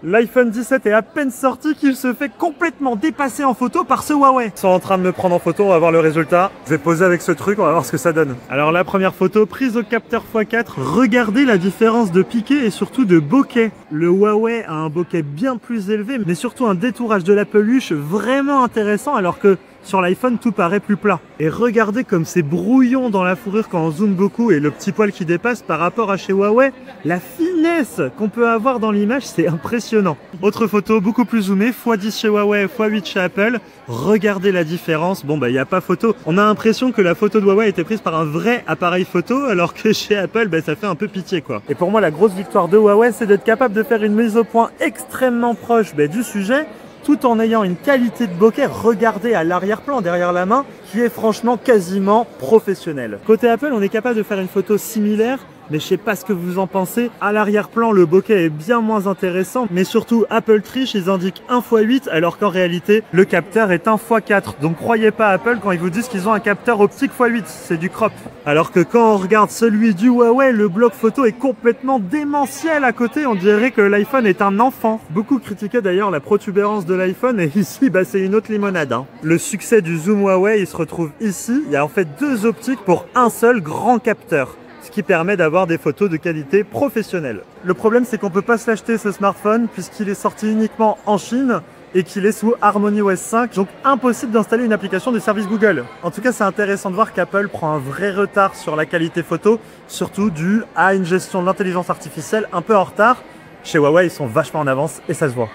L'iPhone 17 est à peine sorti qu'il se fait complètement dépasser en photo par ce Huawei. Ils sont en train de me prendre en photo, on va voir le résultat. Je vais poser avec ce truc, on va voir ce que ça donne. Alors la première photo, prise au capteur x4. Regardez la différence de piqué et surtout de bokeh. Le Huawei a un bokeh bien plus élevé, mais surtout un détourage de la peluche vraiment intéressant, alors que sur l'iPhone, tout paraît plus plat. Et regardez comme c'est brouillon dans la fourrure quand on zoome beaucoup et le petit poil qui dépasse par rapport à chez Huawei. La finesse qu'on peut avoir dans l'image, c'est impressionnant. Autre photo, beaucoup plus zoomée, x10 chez Huawei, x8 chez Apple. Regardez la différence. Bon, bah, il n'y a pas photo. On a l'impression que la photo de Huawei a été prise par un vrai appareil photo, alors que chez Apple, bah, ça fait un peu pitié, quoi. Et pour moi, la grosse victoire de Huawei, c'est d'être capable de faire une mise au point extrêmement proche du sujet, tout en ayant une qualité de bokeh, regardez à l'arrière-plan, derrière la main, qui est franchement quasiment professionnelle. Côté Apple, on est capable de faire une photo similaire, mais je sais pas ce que vous en pensez. À l'arrière-plan, le bokeh est bien moins intéressant, mais surtout Apple triche, ils indiquent 1x8, alors qu'en réalité, le capteur est 1x4. Donc croyez pas Apple quand ils vous disent qu'ils ont un capteur optique x8, c'est du crop. Alors que quand on regarde celui du Huawei, le bloc photo est complètement démentiel à côté, on dirait que l'iPhone est un enfant. Beaucoup critiquaient d'ailleurs la protubérance de l'iPhone, et ici, bah, c'est une autre limonade, hein. Le succès du zoom Huawei, il se retrouve ici. Il y a en fait deux optiques pour un seul grand capteur, ce qui permet d'avoir des photos de qualité professionnelle. Le problème, c'est qu'on peut pas se l'acheter ce smartphone puisqu'il est sorti uniquement en Chine et qu'il est sous HarmonyOS 5, donc impossible d'installer une application du service Google. En tout cas, c'est intéressant de voir qu'Apple prend un vrai retard sur la qualité photo, surtout dû à une gestion de l'intelligence artificielle un peu en retard. Chez Huawei, ils sont vachement en avance et ça se voit.